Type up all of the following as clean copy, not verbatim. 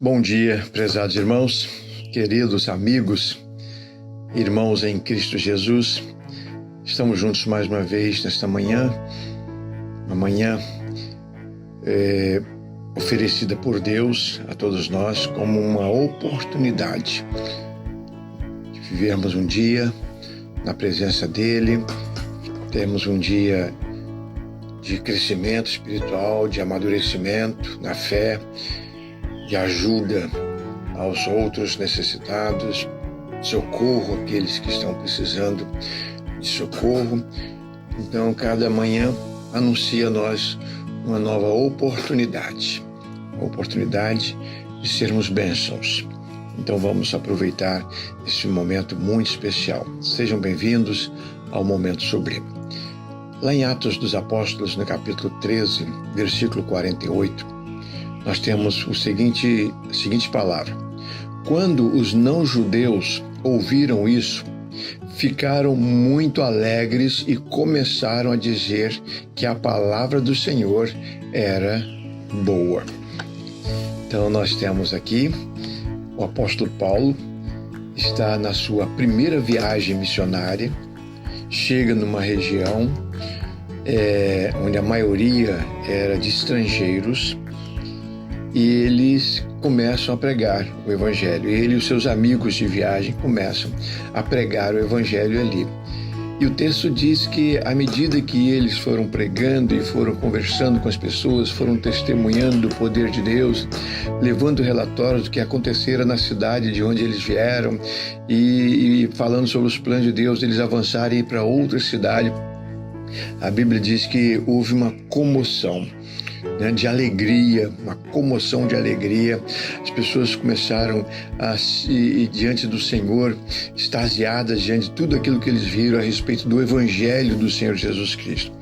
Bom dia, prezados irmãos, queridos amigos, irmãos em Cristo Jesus. Estamos juntos mais uma vez nesta manhã, uma manhã oferecida por Deus a todos nós como uma oportunidade de vivermos um dia na presença dEle, termos um dia de crescimento espiritual, de amadurecimento na fé, de ajuda aos outros necessitados, socorro àqueles que estão precisando de socorro. Então, cada manhã anuncia a nós uma nova oportunidade, a oportunidade de sermos bênçãos. Então, vamos aproveitar esse momento muito especial. Sejam bem-vindos ao Momento Sublime. Lá em Atos dos Apóstolos, no capítulo 13, versículo 48, nós temos a seguinte palavra: quando os não-judeus ouviram isso, ficaram muito alegres e começaram a dizer que a palavra do Senhor era boa. Então nós temos aqui o apóstolo Paulo, está na sua primeira viagem missionária, chega numa região onde a maioria era de estrangeiros, e eles começam a pregar o Evangelho. Ele e os seus amigos de viagem começam a pregar o Evangelho ali. E o texto diz que, à medida que eles foram pregando e foram conversando com as pessoas, foram testemunhando do poder de Deus, levando relatórios do que acontecera na cidade de onde eles vieram e falando sobre os planos de Deus, eles avançarem e ir para outra cidade, a Bíblia diz que houve uma comoção, de alegria, uma comoção de alegria. As pessoas começaram a ir diante do Senhor, extasiadas diante de tudo aquilo que eles viram a respeito do Evangelho do Senhor Jesus Cristo.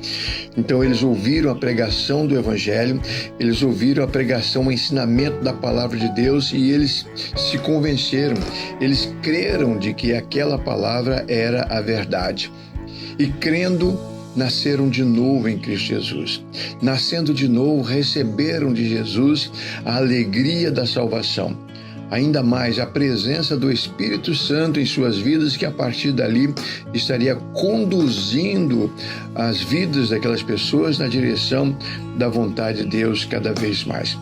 Então eles ouviram a pregação do Evangelho, eles ouviram a pregação, o ensinamento da palavra de Deus, e eles se convenceram, eles creram de que aquela palavra era a verdade. E crendo, nasceram de novo em Cristo Jesus. Nascendo de novo, receberam de Jesus a alegria da salvação. Ainda mais a presença do Espírito Santo em suas vidas, que a partir dali estaria conduzindo as vidas daquelas pessoas na direção da vontade de Deus cada vez mais.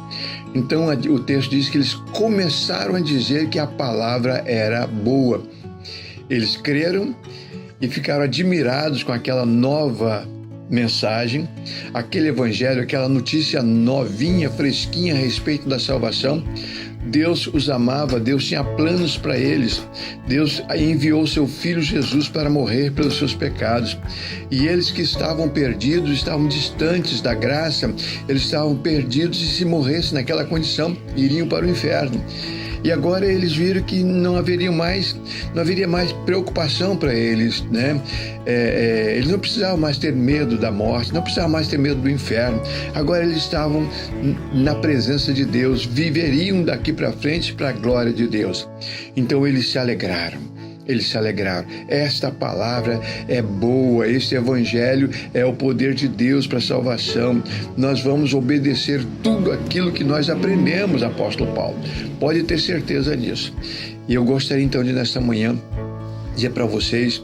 Então o texto diz que eles começaram a dizer que a palavra era boa. Eles creram e ficaram admirados com aquela nova mensagem, aquele evangelho, aquela notícia novinha, fresquinha a respeito da salvação. Deus os amava, Deus tinha planos para eles. Deus enviou seu Filho Jesus para morrer pelos seus pecados. E eles que estavam perdidos, estavam distantes da graça, eles estavam perdidos, e se morressem naquela condição, iriam para o inferno. E agora eles viram que não haveria mais preocupação para eles, né? Eles não precisavam mais ter medo da morte, não precisavam mais ter medo do inferno. Agora eles estavam na presença de Deus, viveriam daqui para frente para a glória de Deus. Então eles se alegraram. Esta palavra é boa, este evangelho é o poder de Deus para a salvação. Nós vamos obedecer tudo aquilo que nós aprendemos, apóstolo Paulo. Pode ter certeza disso. E eu gostaria então de, nesta manhã, dizer para vocês,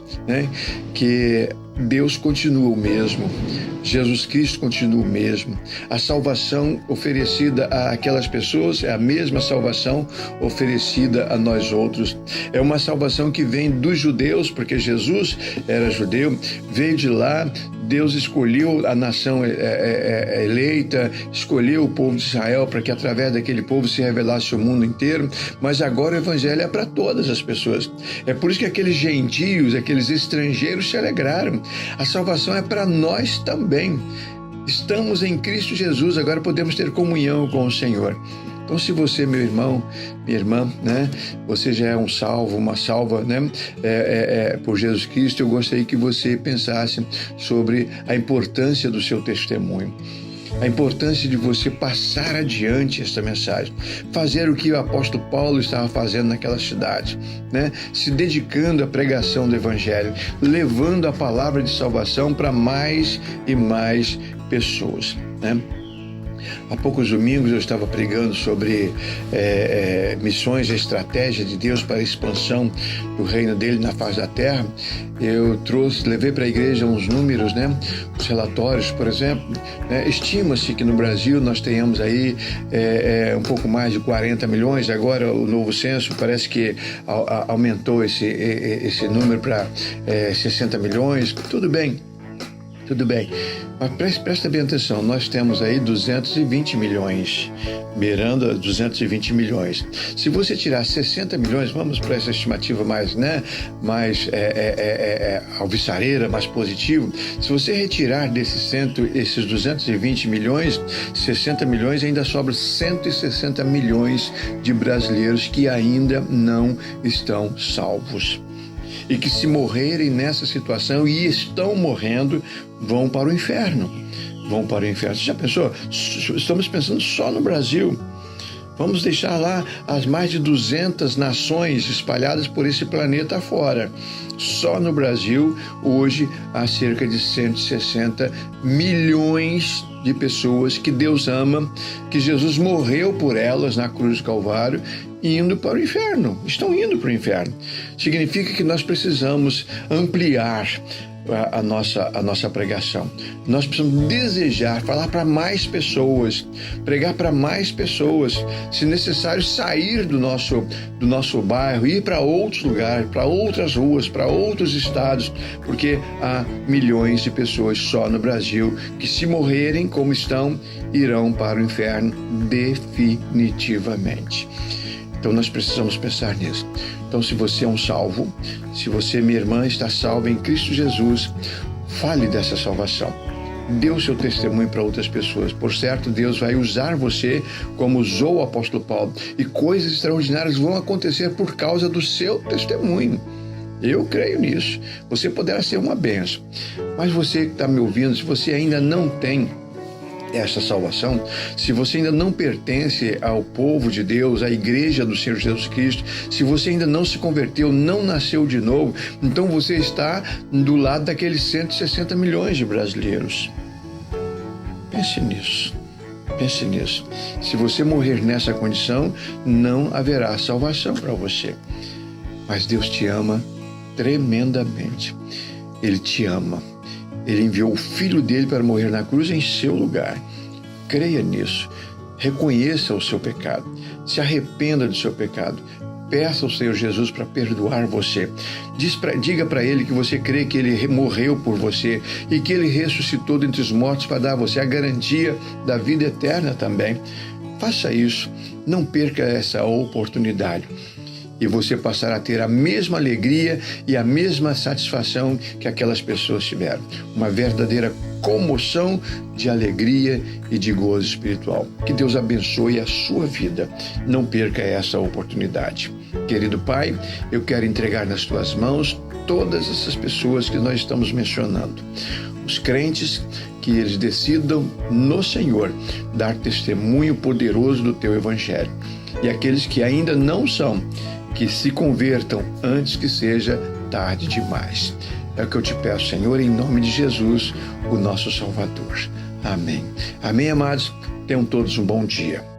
que Deus continua o mesmo, Jesus Cristo continua o mesmo. A salvação oferecida àquelas pessoas é a mesma salvação oferecida a nós outros. É uma salvação que vem dos judeus, porque Jesus era judeu, veio de lá. Deus escolheu a nação eleita, escolheu o povo de Israel para que através daquele povo se revelasse o mundo inteiro, mas agora o evangelho é para todas as pessoas. É por isso que aqueles gentios, aqueles estrangeiros se alegraram. A salvação é para nós também. Estamos em Cristo Jesus, agora podemos ter comunhão com o Senhor. Então, se você, meu irmão, minha irmã, você já é um salvo, uma salva, por Jesus Cristo, eu gostaria que você pensasse sobre a importância do seu testemunho. A importância de você passar adiante esta mensagem, fazer o que o apóstolo Paulo estava fazendo naquela cidade, se dedicando à pregação do Evangelho, levando a palavra de salvação para mais e mais pessoas. Há poucos domingos eu estava pregando sobre missões e estratégia de Deus para a expansão do reino dele na face da terra. Eu levei para a igreja uns números, né? Os relatórios, por exemplo, né? Estima-se que no Brasil nós tenhamos aí um pouco mais de 40 milhões. Agora o novo censo parece que aumentou esse número para 60 milhões. Tudo bem. Mas presta bem atenção, nós temos aí 220 milhões, beirando 220 milhões. Se você tirar 60 milhões, vamos para essa estimativa mais alvissareira, mais positiva. Se você retirar esses 220 milhões, 60 milhões, ainda sobra 160 milhões de brasileiros que ainda não estão salvos. E que, se morrerem nessa situação, e estão morrendo, vão para o inferno. Você já pensou? Estamos pensando só no Brasil. Vamos deixar lá as mais de 200 nações espalhadas por esse planeta afora. Só no Brasil, hoje, há cerca de 160 milhões de pessoas que Deus ama, que Jesus morreu por elas na cruz do Calvário, indo para o inferno. Estão indo para o inferno. Significa que nós precisamos ampliar a nossa pregação. Nós precisamos desejar, falar para mais pessoas, pregar para mais pessoas, se necessário sair do nosso bairro, ir para outros lugares, para outras ruas, para outros estados, porque há milhões de pessoas só no Brasil que, se morrerem como estão, irão para o inferno definitivamente. Então nós precisamos pensar nisso. Então, se você é um salvo, se você, minha irmã, está salva em Cristo Jesus, fale dessa salvação. Dê o seu testemunho para outras pessoas. Por certo, Deus vai usar você como usou o apóstolo Paulo. E coisas extraordinárias vão acontecer por causa do seu testemunho. Eu creio nisso. Você poderá ser uma bênção. Mas você que está me ouvindo, se você ainda não tem essa salvação, se você ainda não pertence ao povo de Deus, à igreja do Senhor Jesus Cristo, se você ainda não se converteu, não nasceu de novo, então você está do lado daqueles 160 milhões de brasileiros. Pense nisso. Se você morrer nessa condição, não haverá salvação para você. Mas Deus te ama tremendamente. Ele te ama. Ele enviou o Filho dele para morrer na cruz em seu lugar. Creia nisso. Reconheça o seu pecado. Se arrependa do seu pecado. Peça ao Senhor Jesus para perdoar você. Diga para Ele que você crê que Ele morreu por você e que Ele ressuscitou dentre os mortos para dar a você a garantia da vida eterna também. Faça isso. Não perca essa oportunidade. E você passará a ter a mesma alegria e a mesma satisfação que aquelas pessoas tiveram. Uma verdadeira comoção de alegria e de gozo espiritual. Que Deus abençoe a sua vida. Não perca essa oportunidade. Querido Pai, eu quero entregar nas tuas mãos todas essas pessoas que nós estamos mencionando. Os crentes, que eles decidam no Senhor dar testemunho poderoso do teu evangelho. E aqueles que ainda não são, que se convertam antes que seja tarde demais. É o que eu te peço, Senhor, em nome de Jesus, o nosso Salvador. Amém. Amém, amados? Tenham todos um bom dia.